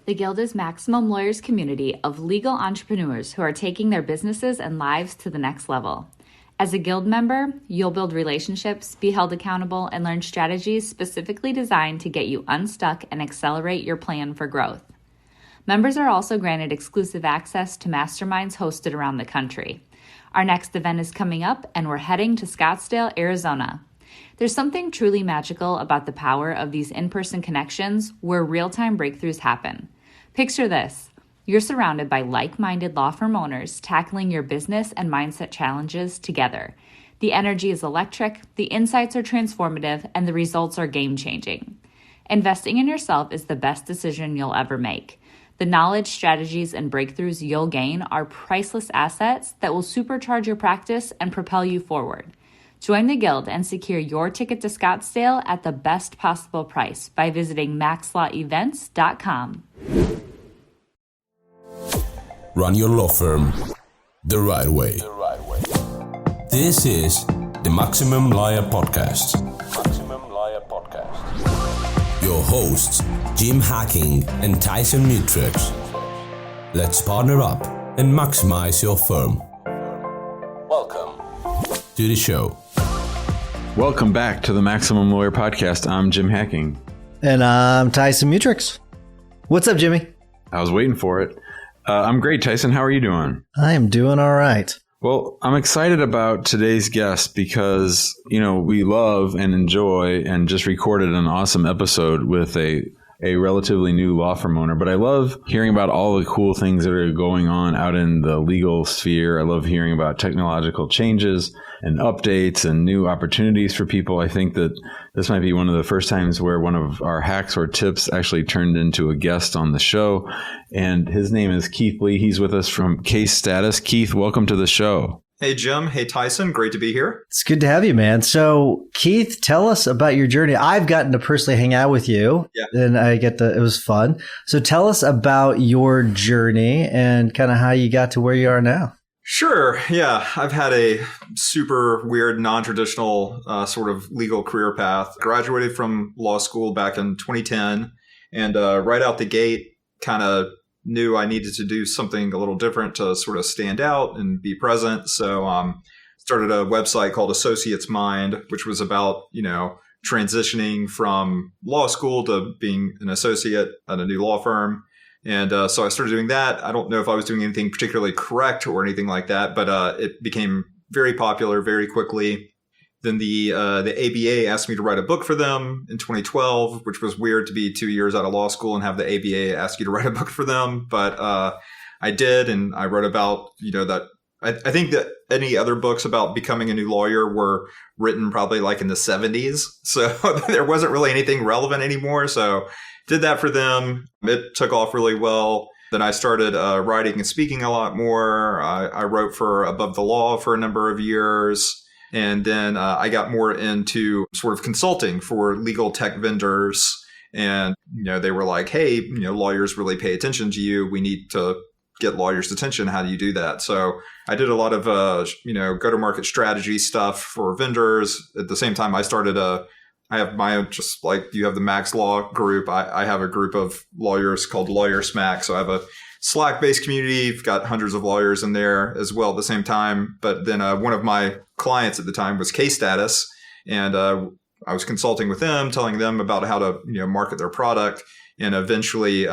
The Guild is Maximum Lawyers' community of legal entrepreneurs who are taking their businesses and lives to the next level. As a Guild member, you'll build relationships, be held accountable, and learn strategies specifically designed to get you unstuck and accelerate your plan for growth. Members are also granted exclusive access to masterminds hosted around the country. Our next event is coming up, and we're heading to Scottsdale, Arizona. There's something truly magical about the power of these in-person connections where real-time breakthroughs happen. Picture this. You're surrounded by like-minded law firm owners tackling your business and mindset challenges together. The energy is electric, the insights are transformative, and the results are game-changing. Investing in yourself is the best decision you'll ever make. The knowledge, strategies, and breakthroughs you'll gain are priceless assets that will supercharge your practice and propel you forward. Join the Guild and secure your ticket to Scottsdale at the best possible price by visiting maxlawevents.com. Run your law firm the right way. This is the Maximum Lawyer Podcast. Your hosts, Jim Hacking and Tyson Mutrux. Let's partner up and maximize your firm. Welcome to the show. Welcome back to the Maximum Lawyer Podcast. I'm Jim Hacking. And I'm Tyson Mutrux. What's up, Jimmy? I was waiting for it. I'm great, Tyson. How are you doing? I am doing all right. Well, I'm excited about today's guest because, we love and enjoy and just recorded an awesome episode with a relatively new law firm owner. But I love hearing about all the cool things that are going on out in the legal sphere. I love hearing about technological changes and updates and new opportunities for people. I think that this might be one of the first times where one of our hacks or tips actually turned into a guest on the show. And his name is Keith Lee. He's with us from Case Status. Keith, welcome to the show. Hey, Jim. Hey, Tyson. Great to be here. It's good to have you, man. So, Keith, tell us about your journey. I've gotten to personally hang out with you, and it was fun. So tell us about your journey and kind of how you got to where you are now. Sure. Yeah. I've had a super weird, non-traditional sort of legal career path. Graduated from law school back in 2010, and right out the gate, kind of knew I needed to do something a little different to sort of stand out and be present. So started a website called Associates Mind, which was about, transitioning from law school to being an associate at a new law firm. And so I started doing that. I don't know if I was doing anything particularly correct or anything like that, but it became very popular very quickly. Then the ABA asked me to write a book for them in 2012, which was weird to be 2 years out of law school and have the ABA ask you to write a book for them. But I did, and I wrote about, that I think that any other books about becoming a new lawyer were written probably like in the 70s. So there wasn't really anything relevant anymore. So did that for them. It took off really well. Then I started writing and speaking a lot more. I wrote for Above the Law for a number of years. And then I got more into sort of consulting for legal tech vendors. And, they were like, hey, lawyers really pay attention to you. We need to get lawyers' attention. How do you do that? So I did a lot of, go-to-market strategy stuff for vendors. At the same time, I have my own, just like you have the Max Law group. I have a group of lawyers called Lawyers Max. So I have a Slack-based community. I've got hundreds of lawyers in there as well at the same time. But then one of my clients at the time was Case Status. And I was consulting with them, telling them about how to, market their product. And eventually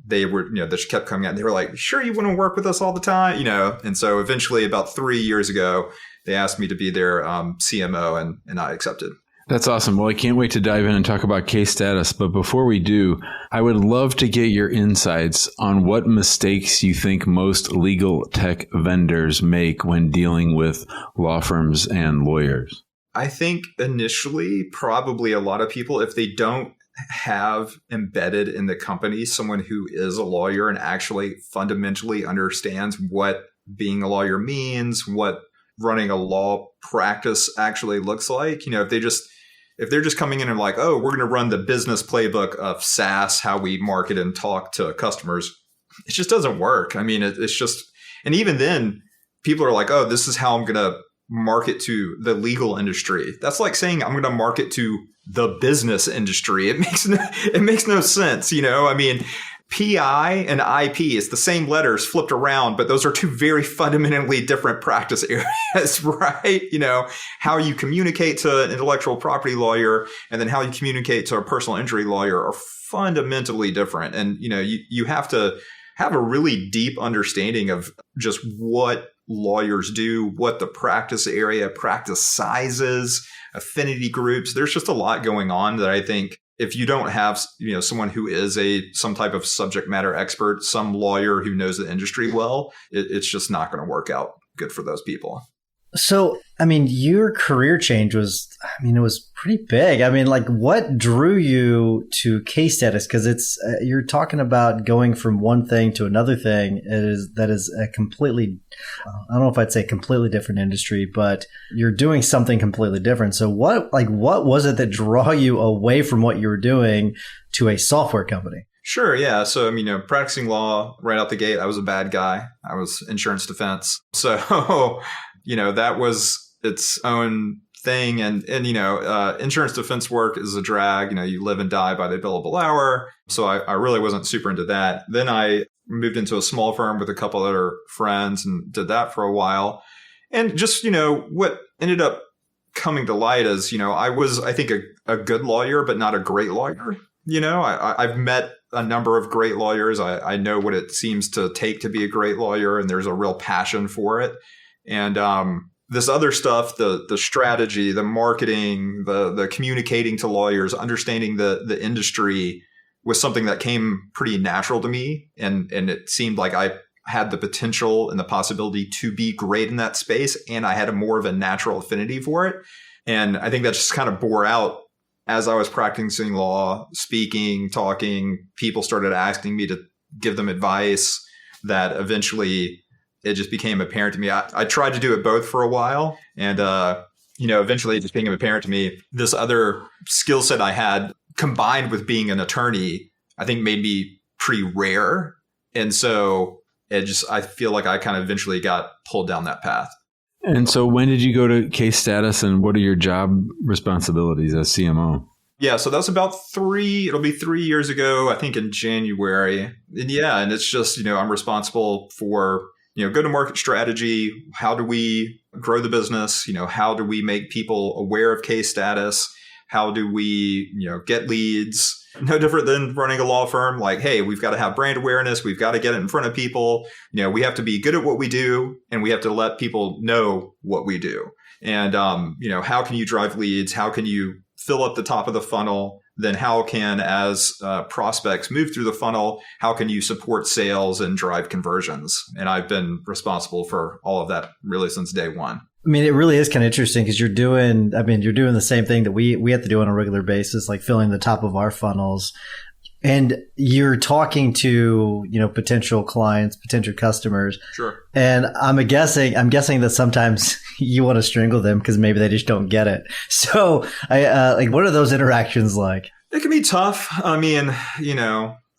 they were, they just kept coming out. And they were like, sure, you want to work with us all the time? And so eventually about 3 years ago, they asked me to be their CMO and I accepted. That's awesome. Well, I can't wait to dive in and talk about Case Status. But before we do, I would love to get your insights on what mistakes you think most legal tech vendors make when dealing with law firms and lawyers. I think initially, probably a lot of people, if they don't have embedded in the company someone who is a lawyer and actually fundamentally understands what being a lawyer means, what running a law practice actually looks like, if they're just coming in and like, oh, we're going to run the business playbook of SaaS, how we market and talk to customers, it just doesn't work. I mean, it's just, and even then people are like, oh, this is how I'm going to market to the legal industry. That's like saying I'm going to market to the business industry. It makes no sense. I mean, PI and IP is the same letters flipped around, but those are two very fundamentally different practice areas, right? How you communicate to an intellectual property lawyer and then how you communicate to a personal injury lawyer are fundamentally different. And, you have to have a really deep understanding of just what lawyers do, what the practice area, practice sizes, affinity groups. There's just a lot going on that I think if you don't have, someone who is some type of subject matter expert, some lawyer who knows the industry well, it's just not going to work out good for those people. So, your career change was, it was pretty big. What drew you to case status? Because you're talking about going from one thing to another thing. That is a completely, I don't know if I'd say completely different industry, but you're doing something completely different. So what was it that drew you away from what you were doing to a software company? Sure. Yeah. So, practicing law right out the gate, I was a bad guy. I was insurance defense. So, that was its own thing. And insurance defense work is a drag. You live and die by the billable hour. So I really wasn't super into that. Then I moved into a small firm with a couple other friends and did that for a while. And just, what ended up coming to light is, I was, I think, a good lawyer, but not a great lawyer. I've met a number of great lawyers. I know what it seems to take to be a great lawyer, and there's a real passion for it. And this other stuff, the strategy, the marketing, the communicating to lawyers, understanding the industry was something that came pretty natural to me. And it seemed like I had the potential and the possibility to be great in that space. And I had more of a natural affinity for it. And I think that just kind of bore out as I was practicing law, speaking, talking. People started asking me to give them advice that eventually it just became apparent to me. I tried to do it both for a while. And, eventually it just became apparent to me this other skill set I had combined with being an attorney, I think made me pretty rare. And so I feel like I kind of eventually got pulled down that path. And so when did you go to case status and what are your job responsibilities as CMO? Yeah, so that's about it'll be 3 years ago, I think in January. And it's just, I'm responsible for go-to-market strategy. How do we grow the business? How do we make people aware of case status? How do we, get leads? No different than running a law firm. Like, hey, we've got to have brand awareness. We've got to get it in front of people. We have to be good at what we do, and we have to let people know what we do. And, how can you drive leads? How can you fill up the top of the funnel? Then how can, as prospects move through the funnel, how can you support sales and drive conversions? And I've been responsible for all of that really since day one. It really is kind of interesting because you're doing the same thing that we have to do on a regular basis, like filling the top of our funnels. And you're talking to, potential clients, potential customers. Sure. And I'm guessing that sometimes you want to strangle them because maybe they just don't get it. So what are those interactions like? It can be tough.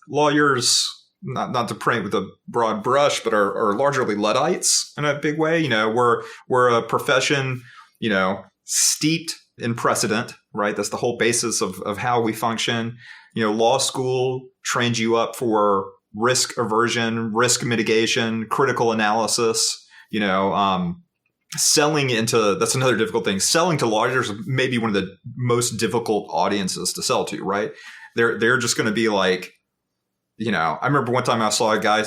Lawyers, not to paint with a broad brush, but are largely Luddites in a big way. We're a profession, steeped in precedent, right? That's the whole basis of how we function. Law school trains you up for risk aversion, risk mitigation, critical analysis, selling into, that's another difficult thing. Selling to lawyers may be one of the most difficult audiences to sell to, right? They're just going to be like, I remember one time I saw a guy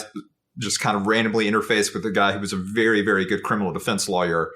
just kind of randomly interface with a guy who was a very, very good criminal defense lawyer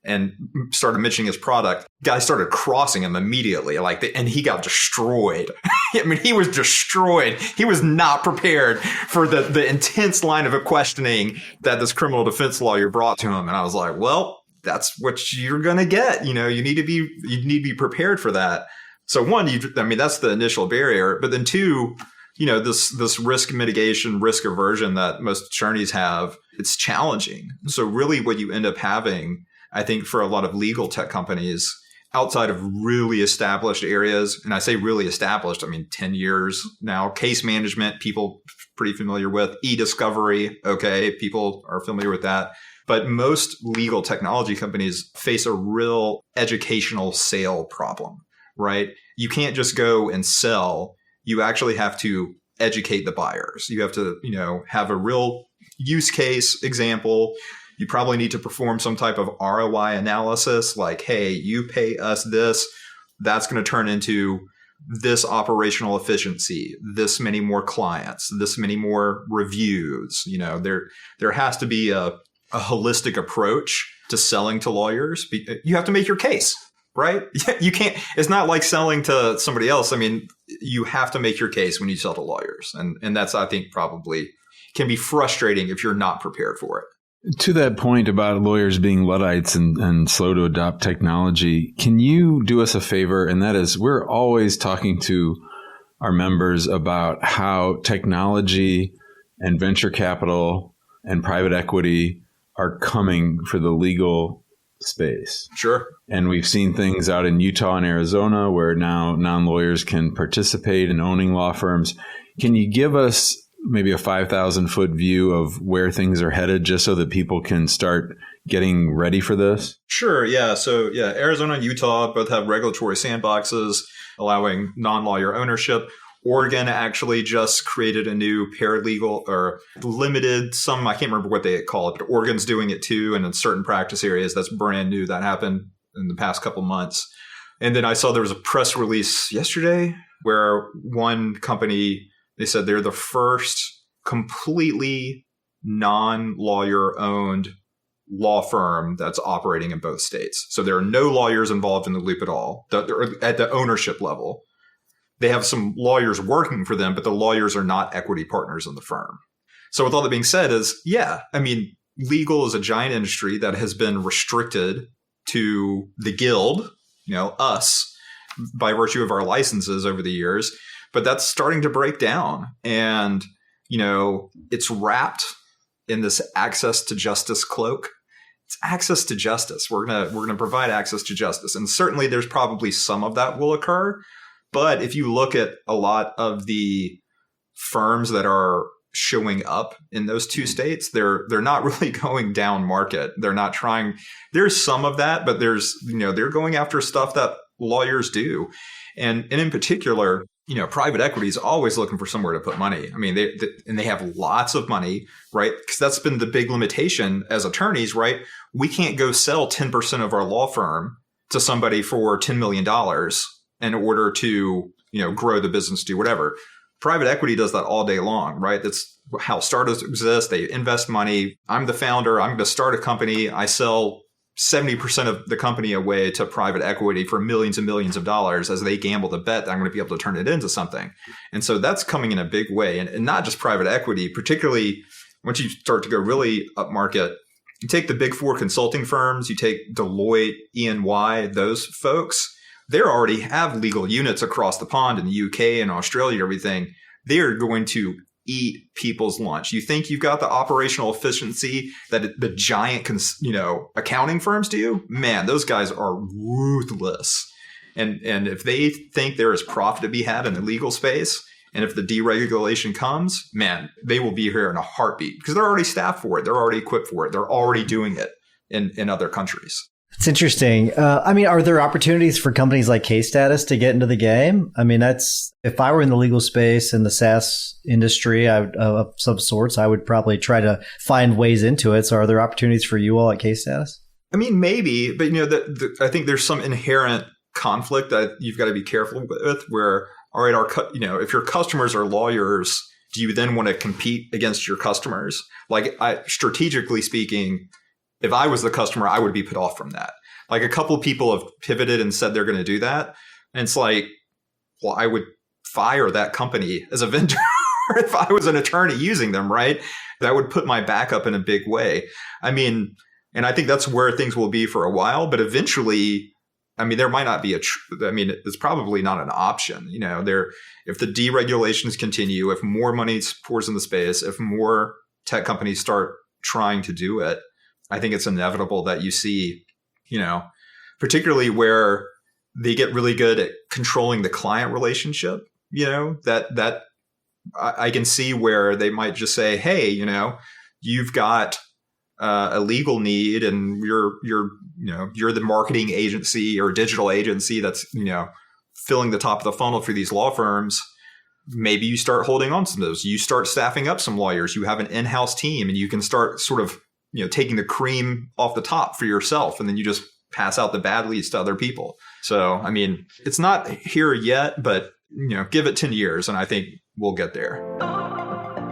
and started mentioning his product. Guy started crossing him immediately, and he got destroyed. He was destroyed. He was not prepared for the intense line of questioning that this criminal defense lawyer brought to him. And I was like, well, that's what you're going to get. You need to be prepared for that. So one, that's the initial barrier. But then two, this risk mitigation, risk aversion that most attorneys have, it's challenging. So really what you end up having, I think, for a lot of legal tech companies outside of really established areas, and I say really established, 10 years now, case management, people pretty familiar with, e-discovery, okay, people are familiar with that. But most legal technology companies face a real educational sale problem, right? You can't just go and sell. You actually have to educate the buyers. You have to, have a real use case example. You probably need to perform some type of ROI analysis, like, hey, you pay us this, that's going to turn into this operational efficiency, this many more clients, this many more reviews. There has to be a holistic approach to selling to lawyers. You have to make your case, right? You can't, it's not like selling to somebody else. I mean, you have to make your case when you sell to lawyers. And that's, I think, probably can be frustrating if you're not prepared for it. To that point about lawyers being Luddites and slow to adopt technology, can you do us a favor? And that is, we're always talking to our members about how technology and venture capital and private equity are coming for the legal space. Sure. And we've seen things out in Utah and Arizona where now non-lawyers can participate in owning law firms. Can you give us maybe a 5,000-foot view of where things are headed, just so that people can start getting ready for this? Sure. Yeah. So Arizona and Utah both have regulatory sandboxes allowing non-lawyer ownership. Oregon actually just created a new paralegal or limited I can't remember what they call it, but Oregon's doing it too. And in certain practice areas, that's brand new. That happened in the past couple months. And then I saw there was a press release yesterday where one company, they said they're the first completely non-lawyer owned law firm that's operating in both states. So there are no lawyers involved in the loop at all. They're at the ownership level. They have some lawyers working for them, but the lawyers are not equity partners in the firm. So with all that being said legal is a giant industry that has been restricted to the guild, us, by virtue of our licenses over the years. But that's starting to break down. And, it's wrapped in this access to justice cloak. It's access to justice. We're gonna provide access to justice. And certainly there's probably some of that will occur. But if you look at a lot of the firms that are showing up in those two states, they're not really going down market. They're not trying. There's some of that, but there's, they're going after stuff that lawyers do. And in particular, private equity is always looking for somewhere to put money. I mean, they have lots of money, right? Because that's been the big limitation as attorneys, right? We can't go sell 10% of our law firm to somebody for $10 million in order to, grow the business, do whatever. Private equity does that all day long, right? That's how startups exist. They invest money. I'm the founder. I'm going to start a company. I sell 70% of the company away to private equity for millions and millions of dollars as they gamble the bet that I'm going to be able to turn it into something. And so that's coming in a big way. And not just private equity, particularly once you start to go really upmarket. You take the big four consulting firms, you take Deloitte, E&Y, those folks, they already have legal units across the pond in the UK and Australia and everything. They are going to eat people's lunch. You think you've got the operational efficiency that the giant, accounting firms do? Man, those guys are ruthless. And if they think there is profit to be had in the legal space, and if the deregulation comes, man, they will be here in a heartbeat because they're already staffed for it. They're already equipped for it. They're already doing it in other countries. It's interesting. Are there opportunities for companies like Case Status to get into the game? I mean, if I were in the legal space and the SaaS industry of some sorts, I would probably try to find ways into it. So are there opportunities for you all at Case Status? I mean, maybe, but I think there's some inherent conflict that you've got to be careful with where, all right, if your customers are lawyers, do you then want to compete against your customers? Like strategically speaking, if I was the customer, I would be put off from that. Like a couple of people have pivoted and said they're going to do that. And it's like, well, I would fire that company as a vendor if I was an attorney using them, right? That would put my back up in a big way. I mean, and I think that's where things will be for a while. But eventually, there might not be it's probably not an option. If the deregulations continue, if more money pours in the space, if more tech companies start trying to do it, I think it's inevitable that you see, particularly where they get really good at controlling the client relationship, that I can see where they might just say, hey, you've got a legal need and you're the marketing agency or digital agency that's, filling the top of the funnel for these law firms. maybe you start holding on to those. You start staffing up some lawyers. You have an in-house team, and you can start sort of, taking the cream off the top for yourself, and then you just pass out the bad leads to other people. So, I mean, it's not here yet, but, give it 10 years, and I think we'll get there.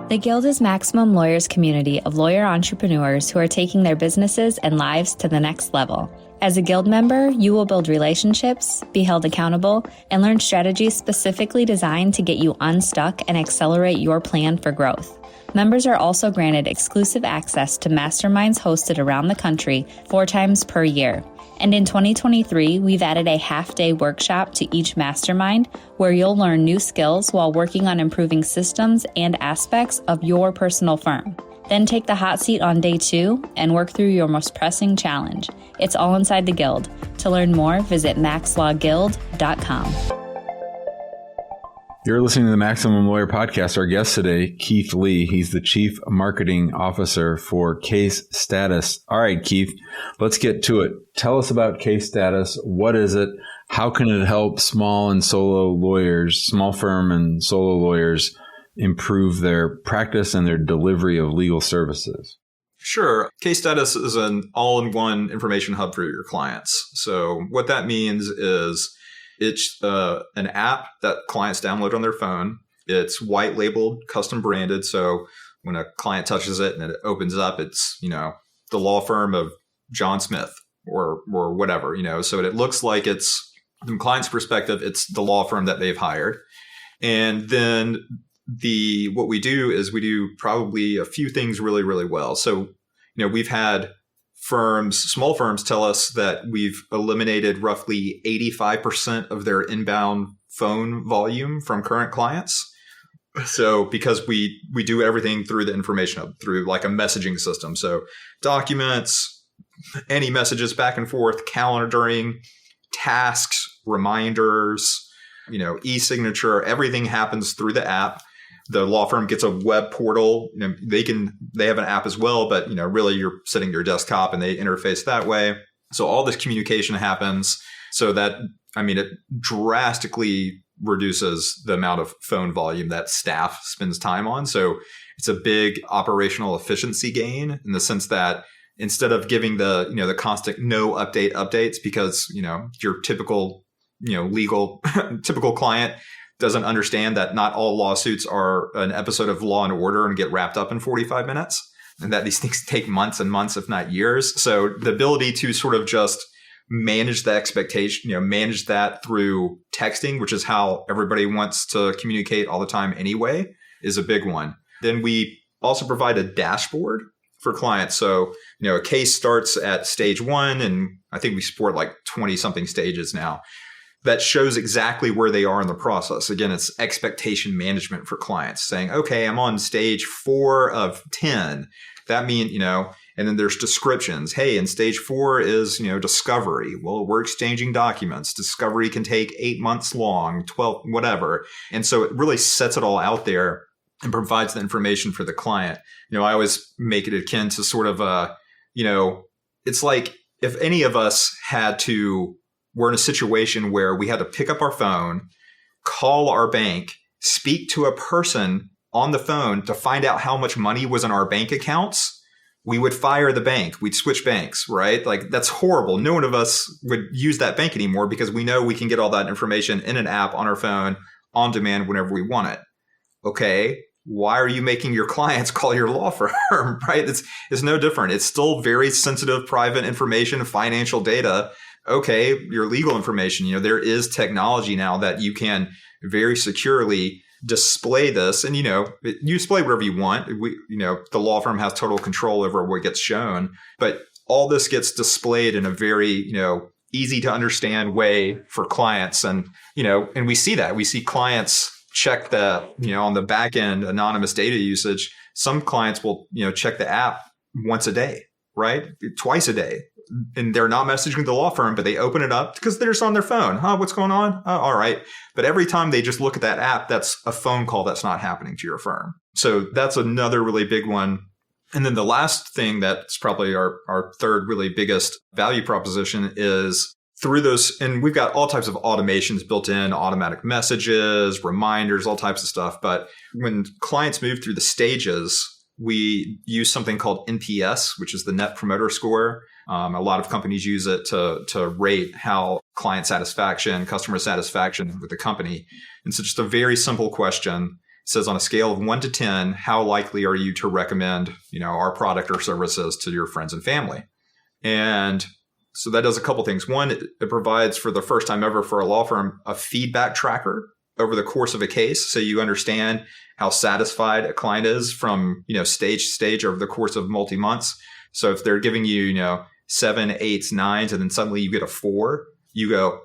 The Guild is Maximum Lawyers' community of lawyer entrepreneurs who are taking their businesses and lives to the next level. As a Guild member, you will build relationships, be held accountable, and learn strategies specifically designed to get you unstuck and accelerate your plan for growth. Members are also granted exclusive access to masterminds hosted around the country 4 times per year. And in 2023, we've added a half-day workshop to each mastermind where you'll learn new skills while working on improving systems and aspects of your personal firm. Then take the hot seat on day 2 and work through your most pressing challenge. It's all inside the Guild. To learn more, visit maxlawguild.com. You're listening to the Maximum Lawyer Podcast. Our guest today, Keith Lee. He's the Chief Marketing Officer for Case Status. All right, Keith, let's get to it. Tell us about Case Status. What is it? How can it help small and solo lawyers, small firm and solo lawyers improve their practice and their delivery of legal services? Sure. Case Status is an all-in-one information hub for your clients. So what that means is it's an app that clients download on their phone. It's white labeled, custom branded. So when a client touches it and it opens up, it's, the law firm of John Smith or whatever, so it looks like it's, from the client's perspective, it's the law firm that they've hired. And then what we do is we do probably a few things really, really well. So, we've had small firms tell us that we've eliminated roughly 85% of their inbound phone volume from current clients. So because we do everything through the information hub, through like a messaging system. So documents, any messages back and forth, calendaring, tasks, reminders, e-signature, everything happens through the app. The law firm gets a web portal. They have an app as well, but really you're sitting at your desktop and they interface that way. So all this communication happens so that, it drastically reduces the amount of phone volume that staff spends time on. So it's a big operational efficiency gain in the sense that instead of giving the constant no updates because, your typical, legal typical client doesn't understand that not all lawsuits are an episode of Law and Order and get wrapped up in 45 minutes, and that these things take months and months, if not years. So the ability to sort of just manage the expectation, manage that through texting, which is how everybody wants to communicate all the time anyway, is a big one. Then we also provide a dashboard for clients. So, a case starts at stage 1, and I think we support like 20 something stages now. That shows exactly where they are in the process. Again, it's expectation management for clients saying, okay, I'm on stage 4 of 10. That means, and then there's descriptions. Hey, in stage 4 is, discovery. Well, we're exchanging documents. Discovery can take 8 months long, 12, whatever. And so it really sets it all out there and provides the information for the client. I always make it akin to sort of it's like if any of us we're in a situation where we had to pick up our phone, call our bank, speak to a person on the phone to find out how much money was in our bank accounts, we would fire the bank. We'd switch banks, right? Like that's horrible. No one of us would use that bank anymore because we know we can get all that information in an app on our phone on demand whenever we want it. Okay. Why are you making your clients call your law firm, right? It's no different. It's still very sensitive, private information, financial data. Okay, your legal information, there is technology now that you can very securely display this, and you display whatever you want. The law firm has total control over what gets shown, but all this gets displayed in a very easy to understand way for clients, and we see that. We see clients check the on the back end anonymous data usage. Some clients will check the app once a day, right? Twice a day. And they're not messaging the law firm, but they open it up because they're just on their phone. What's going on? All right. But every time they just look at that app, that's a phone call that's not happening to your firm. So that's another really big one. And then the last thing that's probably our third really biggest value proposition is through those, and we've got all types of automations built in, automatic messages, reminders, all types of stuff. But when clients move through the stages, we use something called NPS, which is the Net Promoter Score. A lot of companies use it to rate how client satisfaction, customer satisfaction with the company. And so just a very simple question. It says on a scale of 1 to 10, how likely are you to recommend, our product or services to your friends and family? And so that does a couple things. One, it provides for the first time ever for a law firm a feedback tracker over the course of a case. So you understand how satisfied a client is from, stage to stage over the course of multi-months. So if they're giving you, 7, 8s, 9s, and then suddenly you get a 4, you go,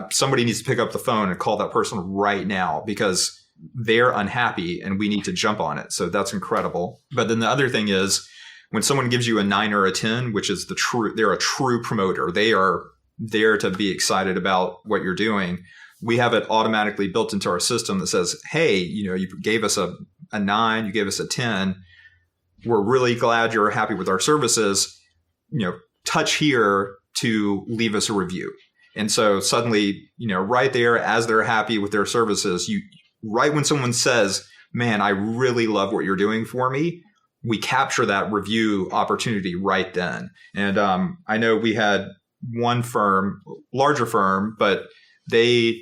somebody needs to pick up the phone and call that person right now because they're unhappy and we need to jump on it. So that's incredible. But then the other thing is when someone gives you a 9 or a 10, which is they're a true promoter. They are there to be excited about what you're doing. We have it automatically built into our system that says, hey, you gave us a 9, you gave us a 10. We're really glad you're happy with our services. Touch here to leave us a review. And so suddenly, right there, as they're happy with their services, right when someone says, man, I really love what you're doing for me, we capture that review opportunity right then. And I know we had one firm, larger firm, but I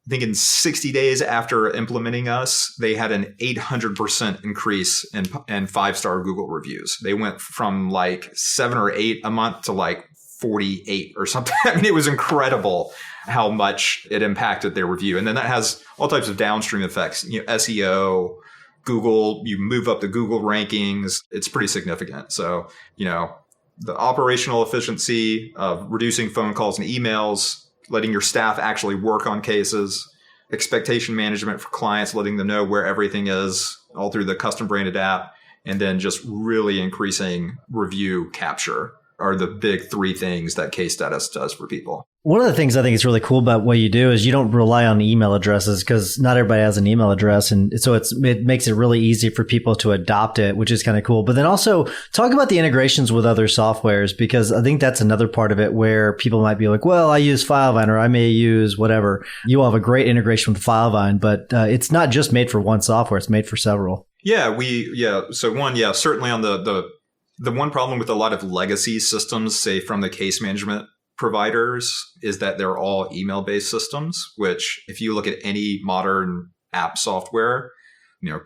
think in 60 days after implementing us, they had an 800% increase in 5-star Google reviews. They went from like 7 or 8 a month to like 48 or something. I mean, it was incredible how much it impacted their review. And then that has all types of downstream effects, SEO, Google, you move up the Google rankings. It's pretty significant. So, the operational efficiency of reducing phone calls and emails, letting your staff actually work on cases, expectation management for clients, letting them know where everything is all through the custom branded app, and then just really increasing review capture are the big 3 things that case status does for people. One of the things I think is really cool about what you do is you don't rely on email addresses because not everybody has an email address. And so it makes it really easy for people to adopt it, which is kind of cool. But then also talk about the integrations with other softwares, because I think that's another part of it where people might be like, well, I use Filevine or I may use whatever. You all have a great integration with Filevine, but it's not just made for one software. It's made for several. So one, certainly on the one problem with a lot of legacy systems, say from the case management providers, is that they're all email-based systems, which if you look at any modern app software,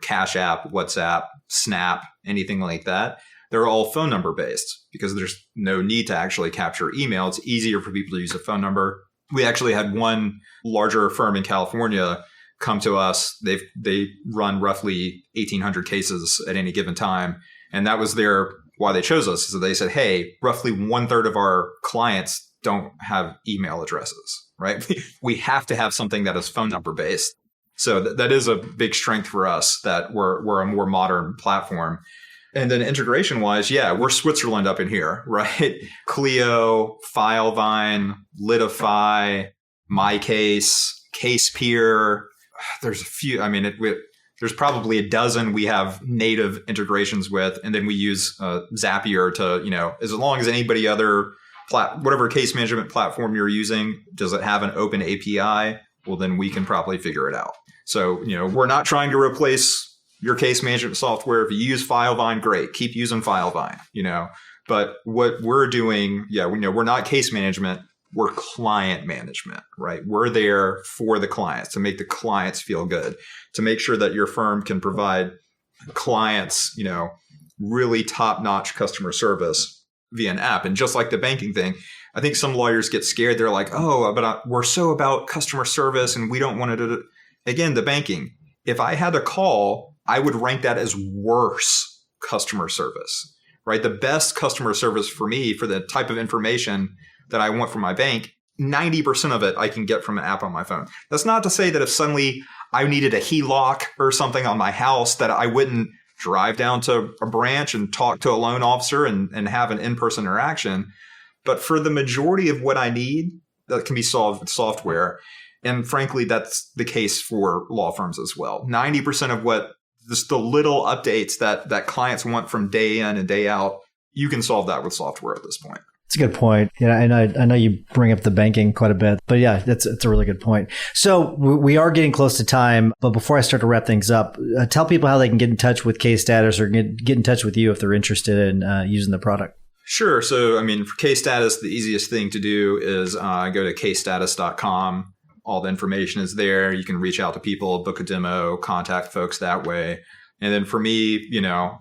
Cash App, WhatsApp, Snap, anything like that, they're all phone number based because there's no need to actually capture email. It's easier for people to use a phone number. We actually had one larger firm in California come to us. They run roughly 1,800 cases at any given time. And that was why they chose us. So they said, hey, roughly 1/3 of our clients don't have email addresses, right? We have to have something that is phone number based. So that is a big strength for us that we're a more modern platform. And then integration wise, we're Switzerland up in here, right? Clio, Filevine, Litify, MyCase, CasePeer. There's a few. I mean, there's probably a dozen we have native integrations with, and then we use Zapier to, as long as anybody other whatever case management platform you're using, does it have an open API? Well, then we can probably figure it out. So, we're not trying to replace your case management software. If you use Filevine, great, keep using Filevine, But what we're doing, we're not case management. We're client management, right? We're there for the clients to make the clients feel good, to make sure that your firm can provide clients, really top-notch customer service via an app. And just like the banking thing, I think some lawyers get scared. They're like, oh, but we're so about customer service and we don't want to do. Again, the banking. If I had a call, I would rank that as worse customer service, right? The best customer service for me, for the type of information that I want from my bank, 90% of it I can get from an app on my phone. That's not to say that if suddenly I needed a HELOC or something on my house that I wouldn't drive down to a branch and talk to a loan officer and have an in-person interaction. But for the majority of what I need, that can be solved with software. And frankly, that's the case for law firms as well. 90% of what just the little updates that clients want from day in and day out, you can solve that with software at this point. It's a good point. Yeah, and I know you bring up the banking quite a bit, but yeah, it's a really good point. So we are getting close to time, but before I start to wrap things up, tell people how they can get in touch with Case Status or get in touch with you if they're interested in using the product. Sure. So, I mean, for Case Status, the easiest thing to do is go to casestatus.com. All the information is there. You can reach out to people, book a demo, contact folks that way. And then for me,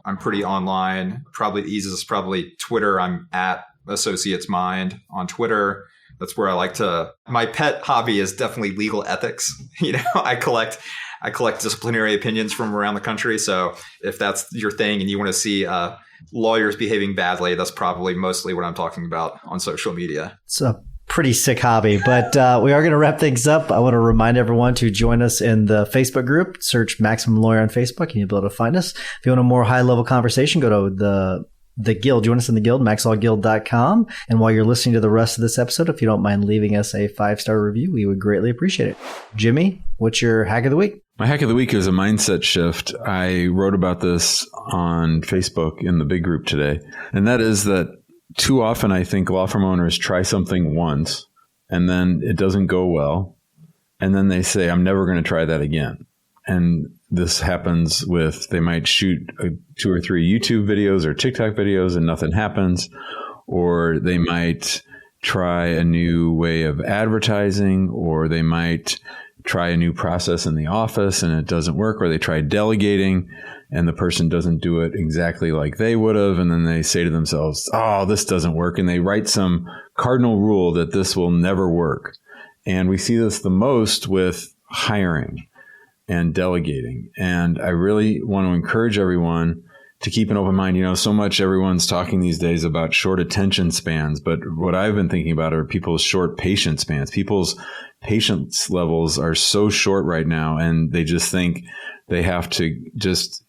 I'm pretty online. Probably the easiest is probably Twitter. I'm at Associates Mind on Twitter. That's where I like to. My pet hobby is definitely legal ethics. I collect disciplinary opinions from around the country. So if that's your thing and you want to see lawyers behaving badly, that's probably mostly what I'm talking about on social media. It's a pretty sick hobby, but we are going to wrap things up. I want to remind everyone to join us in the Facebook group. Search Maximum Lawyer on Facebook and you'll be able to find us. If you want a more high-level conversation, go to the Guild. Join us in the Guild, maxlawguild.com. And while you're listening to the rest of this episode, if you don't mind leaving us a 5-star review, we would greatly appreciate it. Jimmy, what's your hack of the week? My hack of the week is a mindset shift. I wrote about this on Facebook in the big group today. And that is that too often I think law firm owners try something once and then it doesn't go well. And then they say, I'm never going to try that again. And this happens with, they might shoot 2 or 3 YouTube videos or TikTok videos and nothing happens. Or they might try a new way of advertising, or they might try a new process in the office and it doesn't work, or they try delegating and the person doesn't do it exactly like they would have. And then they say to themselves, oh, this doesn't work. And they write some cardinal rule that this will never work. And we see this the most with hiring and delegating. And I really want to encourage everyone to keep an open mind. So much everyone's talking these days about short attention spans, but what I've been thinking about are people's short patience spans. People's patience levels are so short right now, and they just think they have to just,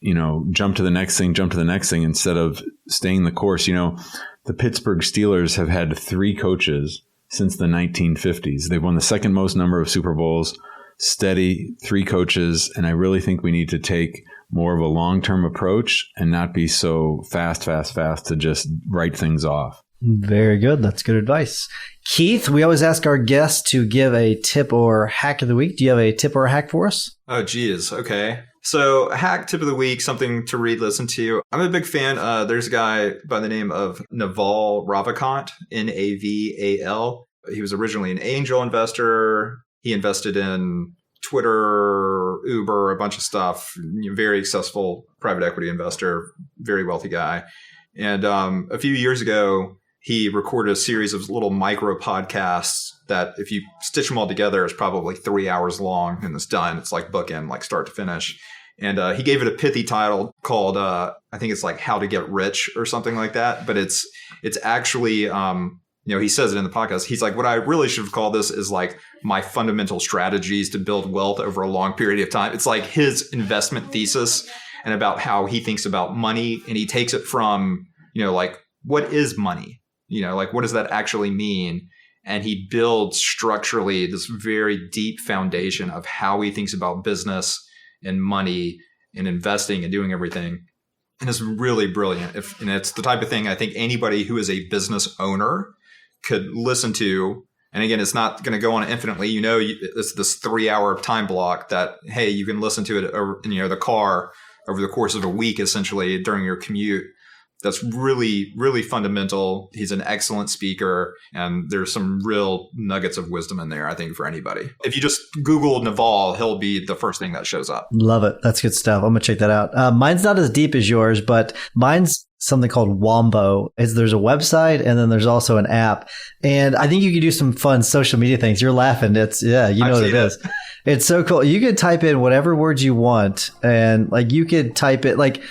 jump to the next thing instead of staying the course. The Pittsburgh Steelers have had 3 coaches since the 1950s. They've won the second most number of Super Bowls, steady 3 coaches. And I really think we need to take more of a long-term approach and not be so fast to just write things off. Very good. That's good advice. Keith, we always ask our guests to give a tip or hack of the week. Do you have a tip or a hack for us? Oh, geez. Okay. So hack tip of the week, something to read, listen to. I'm a big fan. There's a guy by the name of Naval Ravikant, Naval. He was originally an angel investor. He invested in Twitter, Uber, a bunch of stuff. Very successful private equity investor, very wealthy guy. And a few years ago, he recorded a series of little micro podcasts that if you stitch them all together, is probably 3 hours long and it's done. It's like bookend, like start to finish. And he gave it a pithy title called, I think it's like How to Get Rich or something like that. But it's actually, he says it in the podcast. He's like, what I really should have called this is like my fundamental strategies to build wealth over a long period of time. It's like his investment thesis and about how he thinks about money. And he takes it from, like, what is money? Like, what does that actually mean? And he builds structurally this very deep foundation of how he thinks about business and money and investing and doing everything. And it's really brilliant. And it's the type of thing I think anybody who is a business owner could listen to. And again, it's not going to go on infinitely. It's this 3-hour time block that, hey, you can listen to it in the car over the course of a week, essentially during your commute. That's really, really fundamental. He's an excellent speaker, and there's some real nuggets of wisdom in there, I think, for anybody. If you just Google Naval, he'll be the first thing that shows up. Love it. That's good stuff. I'm going to check that out. Mine's not as deep as yours, but mine's something called Wombo. There's a website and then there's also an app. And I think you can do some fun social media things. You're laughing. What it is. It's so cool. You can type in whatever words you want, and like you could type it like,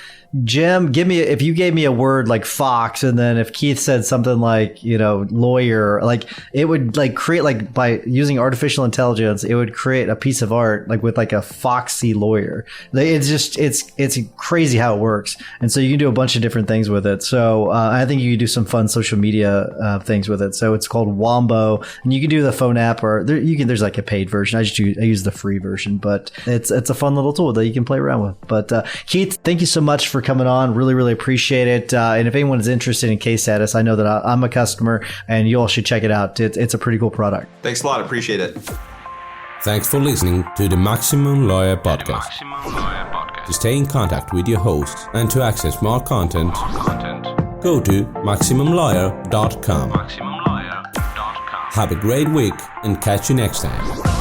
Jim, if you gave me a word like fox, and then if Keith said something like, lawyer, like it would like create, like by using artificial intelligence, it would create a piece of art like with like a foxy lawyer. It's crazy how it works. And so you can do a bunch of different things with it. So I think you can do some fun social media things with it. So it's called Wombo, and you can do the phone app, or there's like a paid version. I use the free version, but it's a fun little tool that you can play around with. But Keith, thank you so much for for coming on. Really, really appreciate it. And if anyone's interested in case status, I know that I'm a customer, and you all should check it out. It's a pretty cool product. Thanks a lot. Appreciate it. Thanks for listening to the Maximum Lawyer Podcast. To stay in contact with your host and to access more content, go to MaximumLawyer.com. Have a great week and catch you next time.